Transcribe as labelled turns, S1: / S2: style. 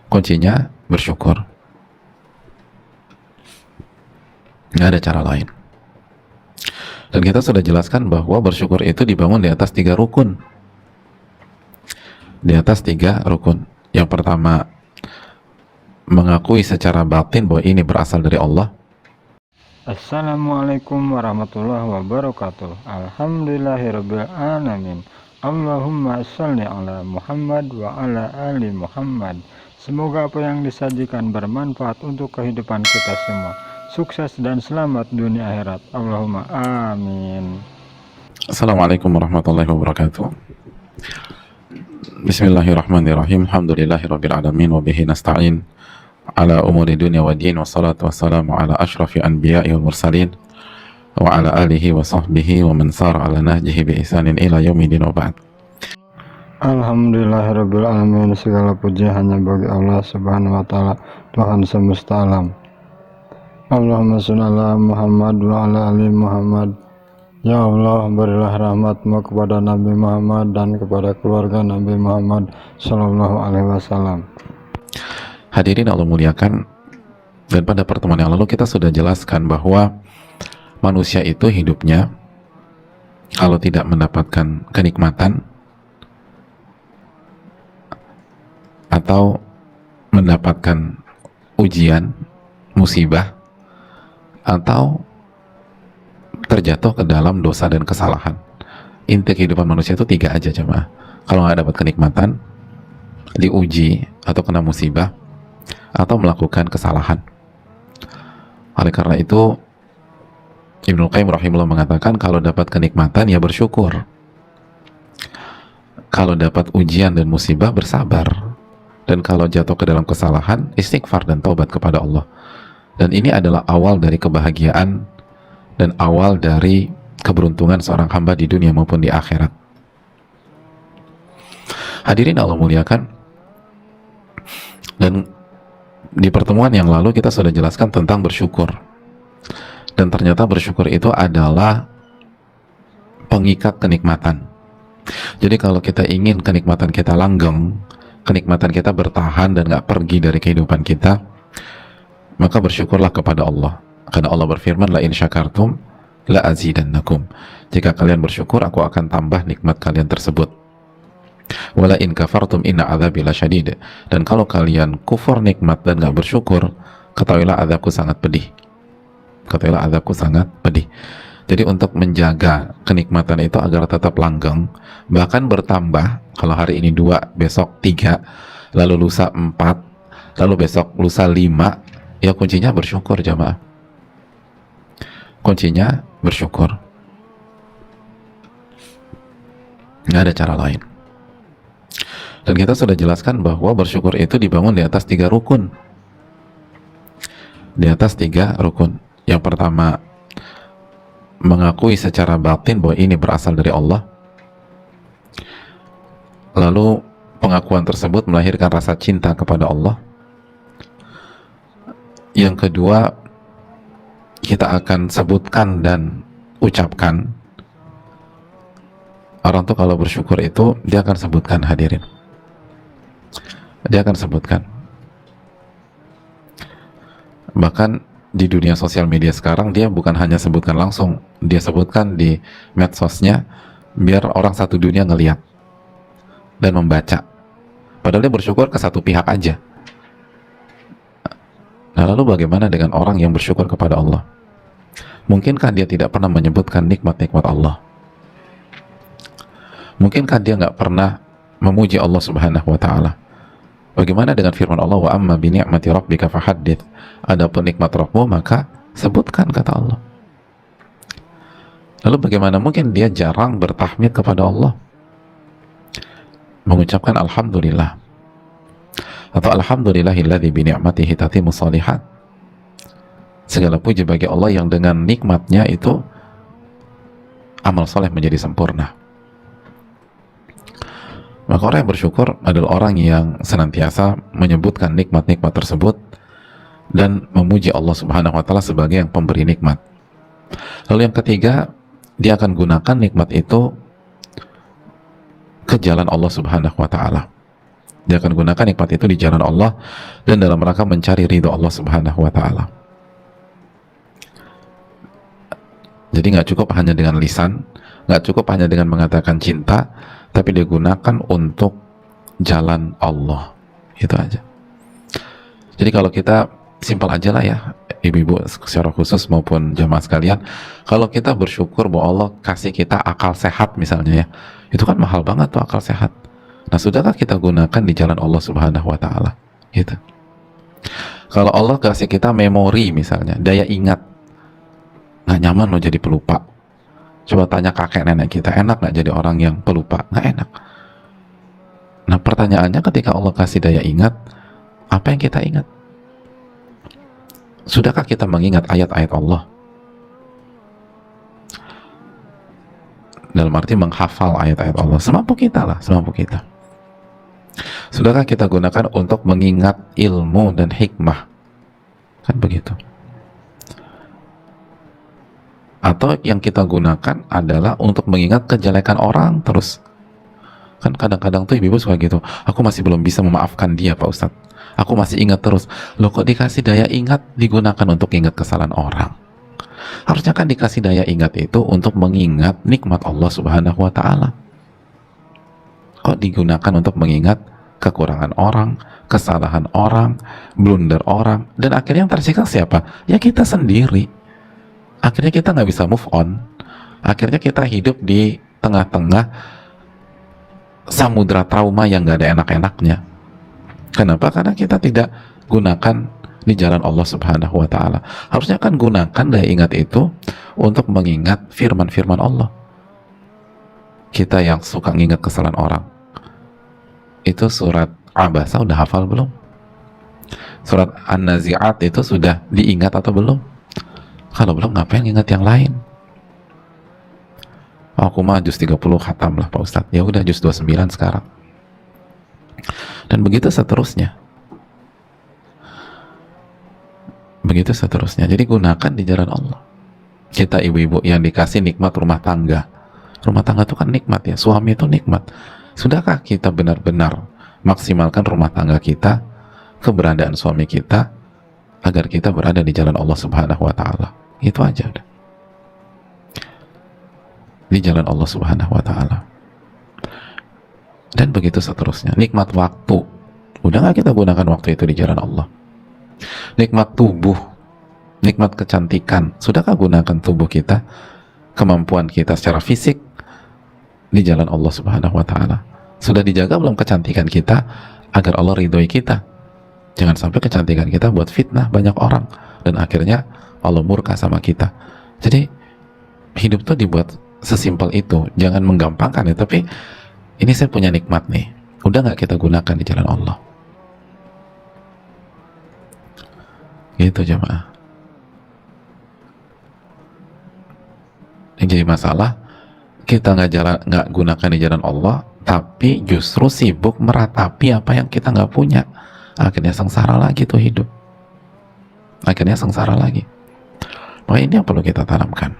S1: Kuncinya bersyukur. Nggak ada cara lain. Dan kita sudah jelaskan bahwa bersyukur itu dibangun di atas 3 rukun. Di atas 3 rukun. Yang pertama, mengakui secara batin bahwa ini berasal dari Allah.
S2: Assalamualaikum warahmatullahi wabarakatuh. Alhamdulillahirabbil alamin. Allahumma shalli ala Muhammad wa ala ali Muhammad. Semoga apa yang disajikan bermanfaat untuk kehidupan kita semua. Sukses dan selamat dunia akhirat. Allahumma amin.
S1: Assalamualaikum warahmatullahi wabarakatuh. Bismillahirrahmanirrahim. Alhamdulillahirabbil alamin wa bihi nasta'in ala umuri dunya wa din, wassalatu wassalamu ala asyrafil anbiya'i wal mursalin wa ala alihi wa sahbihi wa man sara ala nahjihi bi ihsanin ila yaumidin wa ba'd.
S2: Alhamdulillahirabbil alamin. Segala puji hanya bagi Allah Subhanahu wa taala, Tuhan semesta alam. Allahumma sholli ala Muhammad wa ala ali Muhammad. Ya Allah, berilah rahmat-Mu kepada Nabi Muhammad dan kepada keluarga Nabi Muhammad sallallahu alaihi wasallam.
S1: Hadirin Allah muliakan, dan pada pertemuan yang lalu kita sudah jelaskan bahwa manusia itu hidupnya kalau tidak mendapatkan kenikmatan atau mendapatkan ujian, musibah, atau terjatuh ke dalam dosa dan kesalahan. Inti kehidupan manusia itu 3 aja, jemaah. Kalau nggak dapat kenikmatan, diuji atau kena musibah, atau melakukan kesalahan. Oleh karena itu, Ibnu Qayyim rahimahullah mengatakan kalau dapat kenikmatan ya bersyukur, kalau dapat ujian dan musibah bersabar, dan kalau jatuh ke dalam kesalahan istighfar dan taubat kepada Allah. Dan ini adalah awal dari kebahagiaan dan awal dari keberuntungan seorang hamba di dunia maupun di akhirat. Hadirin Allah muliakan, dan di pertemuan yang lalu kita sudah jelaskan tentang bersyukur, dan ternyata bersyukur itu adalah pengikat kenikmatan. Jadi kalau kita ingin kenikmatan kita langgeng, kenikmatan kita bertahan dan gak pergi dari kehidupan kita, maka bersyukurlah kepada Allah. Karena Allah berfirman, la in syakartum la azidannakum. Jika kalian bersyukur, aku akan tambah nikmat kalian tersebut. Wala in kafartum inna adzabi lasyadid. Dan kalau kalian kufur nikmat dan gak bersyukur, ketahuilah azabku sangat pedih. Ketahuilah azabku sangat pedih. Jadi untuk menjaga kenikmatan itu agar tetap langgeng, bahkan bertambah, kalau hari ini 2, besok 3, lalu lusa 4, lalu besok lusa 5, ya kuncinya bersyukur, jamaah. Kuncinya bersyukur. Nggak ada cara lain. Dan kita sudah jelaskan bahwa bersyukur itu dibangun di atas 3 rukun. Di atas 3 rukun. Yang pertama, mengakui secara batin bahwa ini berasal dari Allah. Lalu pengakuan tersebut melahirkan rasa cinta kepada Allah. Yang kedua, kita akan sebutkan dan ucapkan. Orang tuh kalau bersyukur itu dia akan sebutkan, hadirin. Dia akan sebutkan. Bahkan di dunia sosial media sekarang dia bukan hanya sebutkan langsung, dia sebutkan di medsosnya biar orang satu dunia ngeliat dan membaca. Padahal dia bersyukur ke satu pihak aja. Nah, lalu bagaimana dengan orang yang bersyukur kepada Allah? Mungkinkah dia tidak pernah menyebutkan nikmat-nikmat Allah? Mungkinkah dia nggak pernah memuji Allah Subhanahu wa ta'ala? Bagaimana dengan firman Allah, wa amma bi ni'mati rabbika fahaddits. Adapun nikmat Rabbmu maka sebutkan, kata Allah. Lalu bagaimana mungkin dia jarang bertahmid kepada Allah, mengucapkan alhamdulillah, atau alhamdulillahilladzi bi ni'matihi tatimmu shalihat. Segala puji bagi Allah yang dengan nikmatnya itu amal soleh menjadi sempurna. Maka orang yang bersyukur adalah orang yang senantiasa menyebutkan nikmat-nikmat tersebut dan memuji Allah Subhanahu wa ta'ala sebagai yang pemberi nikmat. Lalu yang ketiga, dia akan gunakan nikmat itu ke jalan Allah Subhanahu wa ta'ala. Dia akan gunakan nikmat itu di jalan Allah dan dalam rangka mencari ridho Allah Subhanahu wa Ta'ala. Jadi nggak cukup hanya dengan lisan, nggak cukup hanya dengan mengatakan cinta, tapi digunakan untuk jalan Allah. Itu aja. Jadi kalau kita simpel aja lah ya, ibu-ibu secara khusus maupun jamaah sekalian, kalau kita bersyukur bahwa Allah kasih kita akal sehat misalnya ya, itu kan mahal banget tuh akal sehat. Nah, sudahkah kita gunakan di jalan Allah Subhanahu wa Ta'ala? Gitu. Kalau Allah kasih kita memori misalnya, daya ingat, nggak nyaman loh jadi pelupa. Coba tanya kakek nenek kita, enak nggak jadi orang yang pelupa? Nggak enak. Nah, pertanyaannya ketika Allah kasih daya ingat, apa yang kita ingat? Sudahkah kita mengingat ayat-ayat Allah? Dalam arti menghafal ayat-ayat Allah. Semampu kita lah, semampu kita. Sudahkah kita gunakan untuk mengingat ilmu dan hikmah? Kan begitu. Atau yang kita gunakan adalah untuk mengingat kejelekan orang terus. Kan kadang-kadang tuh ibu-ibu suka gitu, aku masih belum bisa memaafkan dia Pak Ustadz, aku masih ingat terus. Loh, kok dikasih daya ingat digunakan untuk ingat kesalahan orang? Harusnya kan dikasih daya ingat itu untuk mengingat nikmat Allah Subhanahu wa Ta'ala. Kok digunakan untuk mengingat kekurangan orang, kesalahan orang, blunder orang, dan akhirnya yang tersiksa siapa? Ya kita sendiri. Akhirnya kita nggak bisa move on. Akhirnya kita hidup di tengah-tengah samudra trauma yang nggak ada enak-enaknya. Kenapa? Karena kita tidak gunakan di jalan Allah Subhanahu wa Ta'ala. Harusnya kan gunakan daya ingat itu untuk mengingat firman-firman Allah. Kita yang suka ngingat kesalahan orang, itu surat Abasa udah hafal belum? Surat An-Nazi'at itu sudah diingat atau belum? Kalau belum, ngapain ingat yang lain? Oh, aku mah juz 30 khatam lah Pak Ustadz. Ya udah juz 29 sekarang. Dan begitu seterusnya. Begitu seterusnya. Jadi gunakan di jalan Allah. Kita ibu-ibu yang dikasih nikmat rumah tangga. Rumah tangga itu kan nikmat ya. Suami itu nikmat. Sudahkah kita benar-benar maksimalkan rumah tangga kita, keberadaan suami kita, agar kita berada di jalan Allah Subhanahu wa Ta'ala? Itu aja udah. Di jalan Allah Subhanahu wa Ta'ala. Dan begitu seterusnya. Nikmat waktu, udah nggak kita gunakan waktu itu di jalan Allah? Nikmat tubuh, nikmat kecantikan, sudahkah gunakan tubuh kita, kemampuan kita secara fisik di jalan Allah Subhanahu wa Ta'ala? Sudah dijaga belum kecantikan kita agar Allah ridhoi kita? Jangan sampai kecantikan kita buat fitnah banyak orang dan akhirnya Allah murka sama kita. Jadi hidup tuh dibuat sesimpel itu. Jangan menggampangkan ya, tapi ini saya punya nikmat nih, udah nggak kita gunakan di jalan Allah? Gitu jemaah. Yang jadi masalah, kita nggak gunakan di jalan Allah, tapi justru sibuk meratapi apa yang kita nggak punya. Akhirnya sengsara lagi tuh hidup. Akhirnya sengsara lagi. Makanya ini yang perlu kita tanamkan.